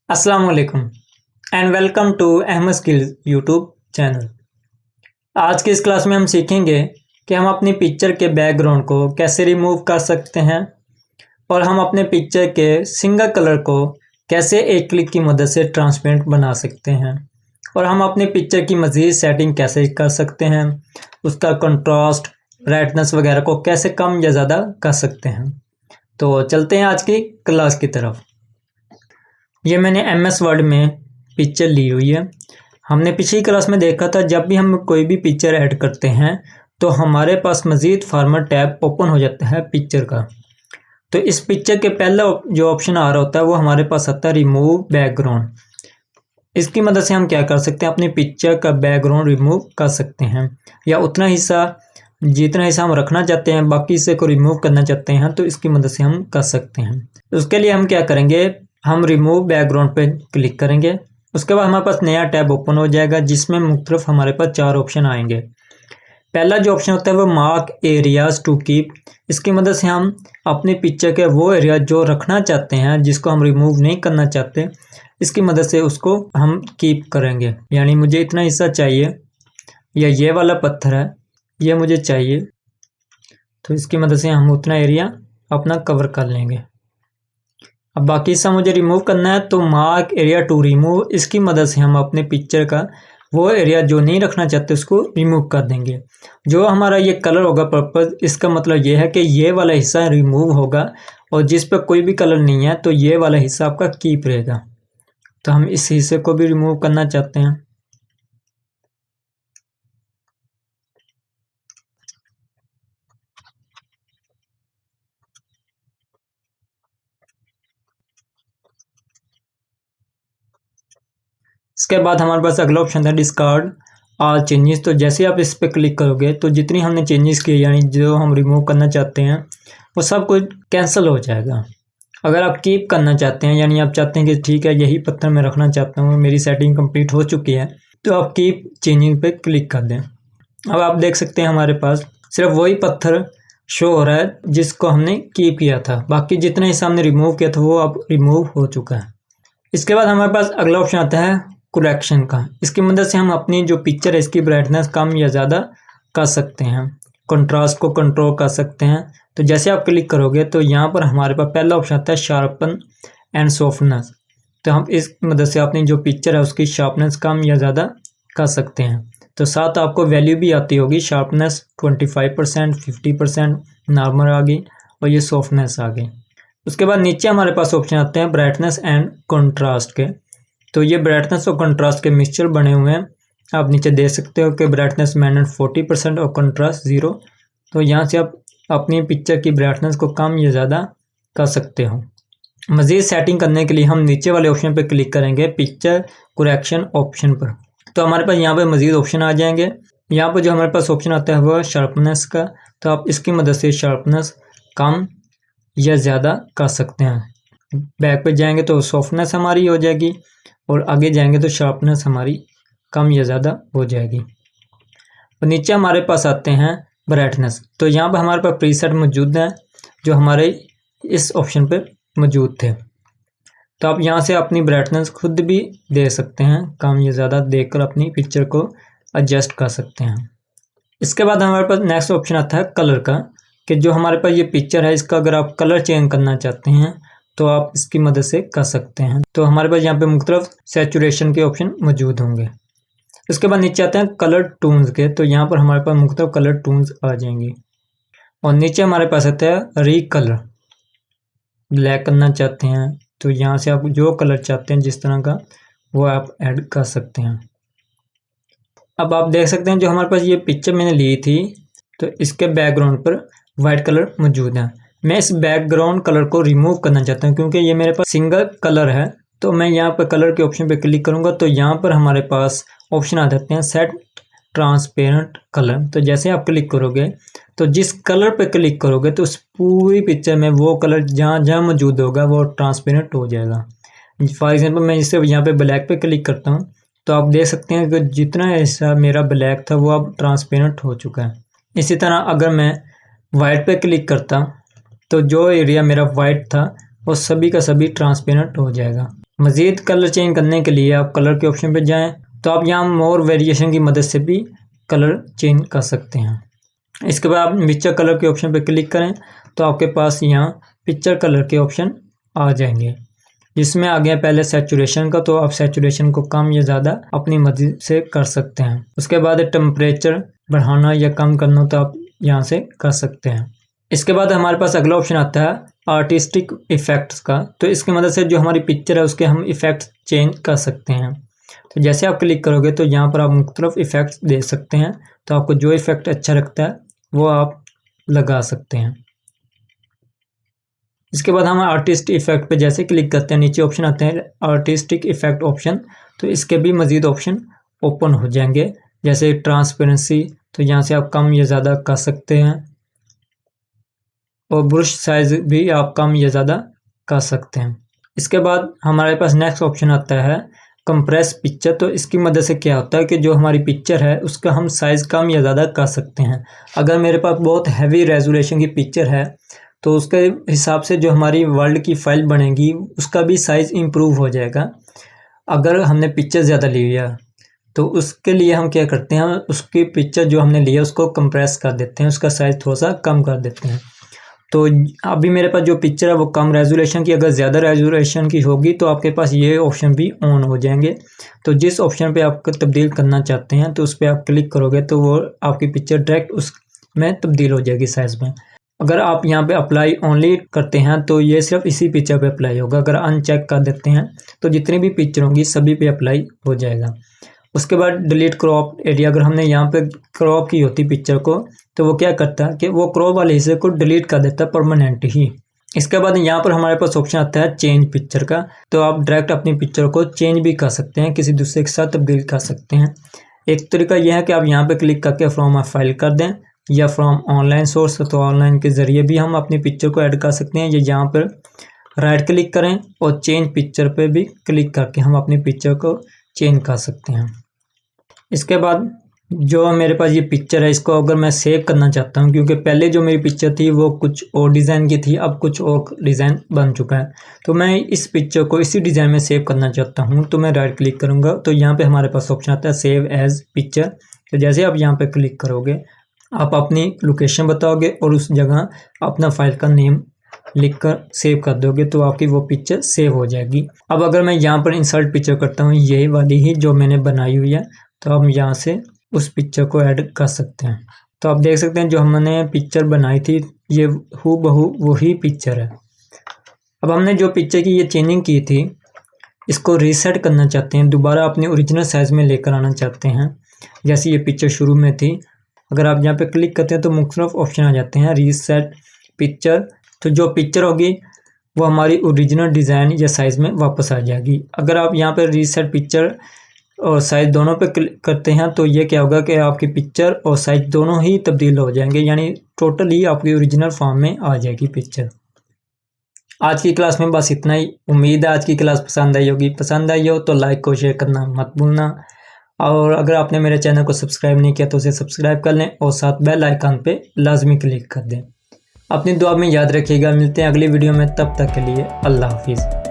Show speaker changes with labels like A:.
A: अस्सलाम वालेकुम and welcome to Ahmad skills YouTube channel. आज की इस क्लास में हम सीखेंगे कि हम अपनी पिक्चर के बैकग्राउंड को कैसे रिमूव कर सकते हैं और हम अपने पिक्चर के सिंगल कलर को कैसे एक क्लिक की मदद से ट्रांसपेरेंट बना सकते हैं और हम अपनी पिक्चर की मज़ीद सेटिंग कैसे कर सकते हैं, उसका कंट्रास्ट, ब्राइटनेस वगैरह को कैसे कम या ज़्यादा कर सकते हैं। तो चलते हैं आज की क्लास की तरफ। ये मैंने MS वर्ड में पिक्चर ली हुई है। हमने पिछली क्लास में देखा था जब भी हम कोई भी पिक्चर ऐड करते हैं तो हमारे पास मज़ीद फॉर्मेट टैब ओपन हो जाता है पिक्चर का। तो इस पिक्चर के पहला जो ऑप्शन आ रहा होता है वो हमारे पास आता है रिमूव बैकग्राउंड। इसकी मदद से हम क्या कर सकते हैं, अपनी पिक्चर का बैकग्राउंड रिमूव कर सकते हैं या उतना हिस्सा जितना हिस्सा हम रखना चाहते हैं बाकी हिस्से को रिमूव करना चाहते हैं तो इसकी मदद से हम कर सकते हैं। उसके लिए हम क्या करेंगे, हम रिमूव बैकग्राउंड पे क्लिक करेंगे। उसके बाद हमारे पास नया टैब ओपन हो जाएगा जिसमें मुख्तलिफ हमारे पास 4 ऑप्शन आएंगे। पहला जो ऑप्शन होता है वो मार्क एरियाज टू कीप। इसकी मदद से हम अपनी पिक्चर के वो एरिया जो रखना चाहते हैं जिसको हम रिमूव नहीं करना चाहते, इसकी मदद से उसको हम कीप करेंगे। यानी मुझे इतना हिस्सा चाहिए या ये वाला पत्थर है ये मुझे चाहिए, तो इसकी मदद से हम उतना एरिया अपना कवर कर लेंगे। अब बाकी हिस्सा मुझे रिमूव करना है तो मार्क एरिया टू रिमूव, इसकी मदद से हम अपने पिक्चर का वो एरिया जो नहीं रखना चाहते उसको रिमूव कर देंगे। जो हमारा ये कलर होगा पर्पल, इसका मतलब ये है कि ये वाला हिस्सा रिमूव होगा और जिस पर कोई भी कलर नहीं है तो ये वाला हिस्सा आपका कीप रहेगा। तो हम इस हिस्से को भी रिमूव करना चाहते हैं। इसके बाद हमारे पास अगला ऑप्शन था डिस्कार्ड ऑल चेंजेस। तो जैसे आप इस पर क्लिक करोगे तो जितनी हमने चेंजेस किए यानी जो हम रिमूव करना चाहते हैं वो सब कुछ कैंसिल हो जाएगा। अगर आप कीप करना चाहते हैं यानी आप चाहते हैं कि ठीक है यही पत्थर मैं रखना चाहता हूँ, मेरी सेटिंग कंप्लीट हो चुकी है, तो आप कीप चेंजिंग पे क्लिक कर दें। अब आप देख सकते हैं हमारे पास सिर्फ वही पत्थर शो हो रहा है जिसको हमने कीप किया था, बाकी जितना हिस्सा हमने रिमूव किया था वो अब रिमूव हो चुका है। इसके बाद हमारे पास अगला ऑप्शन आता है करेक्शन का। इसकी मदद से हम अपनी जो पिक्चर है इसकी ब्राइटनेस कम या ज़्यादा कर सकते हैं, कंट्रास्ट को कंट्रोल कर सकते हैं। तो जैसे आप क्लिक करोगे तो यहाँ पर हमारे पास पहला ऑप्शन आता है शार्पन एंड सॉफ्टनेस। तो हम इस मदद से अपनी जो पिक्चर है उसकी शार्पनेस कम या ज़्यादा कर सकते हैं। तो साथ आपको वैल्यू भी आती होगी, शार्पनेस 25%, 50%, नॉर्मल आ गई और ये सॉफ्टनेस आ गई। उसके बाद नीचे हमारे पास ऑप्शन आते हैं ब्राइटनेस एंड कंट्रास्ट के। तो ये ब्राइटनेस और कंट्रास्ट के मिक्सचर बने हुए हैं। आप नीचे देख सकते हो कि ब्राइटनेस मैंने 40% और कंट्रास्ट 0। तो यहाँ से आप अपनी पिक्चर की ब्राइटनेस को कम या ज़्यादा कर सकते हो। मज़ीद सेटिंग करने के लिए हम नीचे वाले ऑप्शन पर क्लिक करेंगे, पिक्चर करेक्शन ऑप्शन पर। तो हमारे पास यहाँ पर मज़ीद ऑप्शन आ जाएंगे। यहाँ पर जो हमारे पास ऑप्शन आता है वह शार्पनेस का, तो आप इसकी मदद से शार्पनेस कम या ज़्यादा कर सकते हैं। बैक पे जाएंगे तो सॉफ्टनेस हमारी हो जाएगी और आगे जाएंगे तो शार्पनेस हमारी कम या ज़्यादा हो जाएगी। और नीचे हमारे पास आते हैं ब्राइटनेस। तो यहाँ पर हमारे पास प्रीसेट मौजूद हैं जो हमारे इस ऑप्शन पे मौजूद थे। तो आप यहाँ से अपनी ब्राइटनेस खुद भी दे सकते हैं, कम या ज़्यादा देकर अपनी पिक्चर को एडजस्ट कर सकते हैं। इसके बाद हमारे पास नेक्स्ट ऑप्शन आता है कलर का, कि जो हमारे पास ये पिक्चर है इसका अगर आप कलर चेंज करना चाहते हैं तो आप इसकी मदद से कर सकते हैं। तो हमारे पास यहाँ पे मुख्तलिफ सैचुरेशन के ऑप्शन मौजूद होंगे। इसके बाद नीचे आते हैं कलर टून्स के। तो यहाँ पर हमारे पास मुख्तलिफ कलर टून्स आ जाएंगे और नीचे हमारे पास आता है रीकलर। ब्लैक करना चाहते हैं तो यहाँ से आप जो कलर चाहते हैं जिस तरह का वो आप ऐड कर सकते हैं। अब आप देख सकते हैं जो हमारे पास ये पिक्चर मैंने ली थी तो इसके बैकग्राउंड पर वाइट कलर मौजूद है। मैं इस बैकग्राउंड कलर को रिमूव करना चाहता हूँ क्योंकि ये मेरे पास सिंगल कलर है। तो मैं यहाँ पर कलर के ऑप्शन पे क्लिक करूँगा तो यहाँ पर हमारे पास ऑप्शन आ जाते हैं सेट ट्रांसपेरेंट कलर। तो जैसे आप क्लिक करोगे तो जिस कलर पे क्लिक करोगे तो उस पूरी पिक्चर में वो कलर जहाँ जहाँ मौजूद होगा वो ट्रांसपेरेंट हो जाएगा। फॉर एग्जाम्पल मैं इसे यहाँ पे ब्लैक पे क्लिक करता हूँ तो आप देख सकते हैं कि जितना हिस्सा मेरा ब्लैक था वो अब ट्रांसपेरेंट हो चुका है। इसी तरह अगर मैं वाइट पे क्लिक करता तो जो एरिया मेरा वाइट था वो सभी का सभी ट्रांसपेरेंट हो जाएगा। मज़ीद कलर चेंज करने के लिए आप कलर के ऑप्शन पर जाएं, तो आप यहाँ मोर वेरिएशन की मदद से भी कलर चेंज कर सकते हैं। इसके बाद आप पिक्चर कलर के ऑप्शन पर क्लिक करें तो आपके पास यहाँ पिक्चर कलर के ऑप्शन आ जाएंगे, जिसमें आ गया पहले सैचुरेशन का, तो आप सैचुरेशन को कम या ज़्यादा अपनी मर्जी से कर सकते हैं। उसके बाद टेम्परेचर बढ़ाना या कम करना तो आप यहाँ से कर सकते हैं। इसके बाद हमारे पास अगला ऑप्शन आता है आर्टिस्टिक इफ़ेक्ट्स का, तो इसकी मदद से जो हमारी पिक्चर है उसके हम इफ़ेक्ट्स चेंज कर सकते हैं। तो जैसे आप क्लिक करोगे तो यहाँ पर आप मुख्तलिफ इफ़ेक्ट्स दे सकते हैं, तो आपको जो इफ़ेक्ट अच्छा लगता है वो आप लगा सकते हैं। इसके बाद हम आर्टिस्ट इफ़ेक्ट पे जैसे क्लिक करते हैं, नीचे ऑप्शन आते हैं आर्टिस्टिक इफ़ेक्ट ऑप्शन, तो इसके भी मज़ीद ऑप्शन ओपन हो जाएंगे, जैसे ट्रांसपेरेंसी, तो यहाँ से आप कम या ज़्यादा कर सकते हैं, और ब्रश साइज़ भी आप कम या ज़्यादा कर सकते हैं। इसके बाद हमारे पास नेक्स्ट ऑप्शन आता है कंप्रेस पिक्चर, तो इसकी मदद से क्या होता है कि जो हमारी पिक्चर है उसका हम साइज़ कम या ज़्यादा कर सकते हैं। अगर मेरे पास बहुत हैवी रेजोल्यूशन की पिक्चर है तो उसके हिसाब से जो हमारी वर्ल्ड की फ़ाइल बनेगी उसका भी साइज़ इम्प्रूव हो जाएगा। अगर हमने पिक्चर ज़्यादा ली है तो उसके लिए हम क्या करते हैं, उसकी पिक्चर जो हमने लिया उसको कंप्रेस कर देते हैं, उसका साइज़ थोड़ा सा कम कर देते हैं। तो अभी मेरे पास जो पिक्चर है वो कम रेजोल्यूशन की, अगर ज़्यादा रेजोल्यूशन की होगी तो आपके पास ये ऑप्शन भी ऑन हो जाएंगे। तो जिस ऑप्शन पे आप तब्दील करना चाहते हैं तो उस पर आप क्लिक करोगे तो वो आपकी पिक्चर डायरेक्ट उसमें तब्दील हो जाएगी साइज़ में। अगर आप यहाँ पे अप्लाई ओनली करते हैं तो ये सिर्फ इसी पिक्चर पे अप्लाई होगा, अगर अनचेक कर देते हैं तो जितनी भी पिक्चर होंगी सभी पे अप्लाई हो जाएगा। उसके बाद डिलीट क्रॉप एरिया, अगर हमने यहाँ पे क्रॉप की होती पिक्चर को तो वो क्या करता है कि वो क्रॉप वाले हिस्से को डिलीट कर देता है परमानेंट ही। इसके बाद यहाँ पर हमारे पास ऑप्शन आता है चेंज पिक्चर का, तो आप डायरेक्ट अपनी पिक्चर को चेंज भी कर सकते हैं, किसी दूसरे के साथ तब्दील कर सकते हैं। एक तरीका यह है कि आप यहाँ पे क्लिक करके फ्रॉम अ फाइल कर दें या फ्रॉम ऑनलाइन सोर्स, तो ऑनलाइन के ज़रिए भी हम अपनी पिक्चर को ऐड कर सकते हैं। या यहाँ पर राइट क्लिक करें और चेंज पिक्चर पे भी क्लिक करके हम अपनी पिक्चर को चेंज कर सकते हैं। इसके बाद जो मेरे पास ये पिक्चर है इसको अगर मैं सेव करना चाहता हूँ, क्योंकि पहले जो मेरी पिक्चर थी वो कुछ और डिज़ाइन की थी, अब कुछ और डिज़ाइन बन चुका है, तो मैं इस पिक्चर को इसी डिज़ाइन में सेव करना चाहता हूँ। तो मैं राइट क्लिक करूँगा तो यहाँ पे हमारे पास ऑप्शन आता है सेव एज़ पिक्चर। तो जैसे आप यहाँ पे क्लिक करोगे आप अपनी लोकेशन बताओगे और उस जगह अपना फाइल का नेम लिखकर सेव कर दोगे तो आपकी वो पिक्चर सेव हो जाएगी। अब अगर मैं यहाँ पर इंसर्ट पिक्चर करता हूँ, यही वाली ही जो मैंने बनाई हुई है, तो हम यहाँ से उस पिक्चर को ऐड कर सकते हैं। तो आप देख सकते हैं जो हमने पिक्चर बनाई थी ये हूबहू वही पिक्चर है। अब हमने जो पिक्चर की ये चेंजिंग की थी इसको रीसेट करना चाहते हैं, दोबारा अपने ओरिजिनल साइज़ में लेकर आना चाहते हैं, जैसे ये पिक्चर शुरू में थी। अगर आप यहाँ पे क्लिक करते हैं तो मुख्तलिफ ऑप्शन आ जाते हैं रीसेट पिक्चर, तो जो पिक्चर होगी वो हमारी ओरिजिनल डिज़ाइन या साइज़ में वापस आ जाएगी। अगर आप यहाँ पे रीसेट पिक्चर और साइज़ दोनों पे क्लिक करते हैं तो ये क्या होगा कि आपकी पिक्चर और साइज़ दोनों ही तब्दील हो जाएंगे, यानी टोटल ही आपकी ओरिजिनल फॉर्म में आ जाएगी पिक्चर। आज की क्लास में बस इतना ही। उम्मीद है आज की क्लास पसंद आई होगी। पसंद आई हो तो लाइक और शेयर करना मत भूलना, और अगर आपने मेरे चैनल को सब्सक्राइब नहीं किया तो उसे सब्सक्राइब कर लें और साथ बेल आइकन पे लाजमी क्लिक कर दें। अपनी दुआ में याद रखिएगा। मिलते हैं अगली वीडियो में, तब तक के लिए अल्लाह हाफिज़।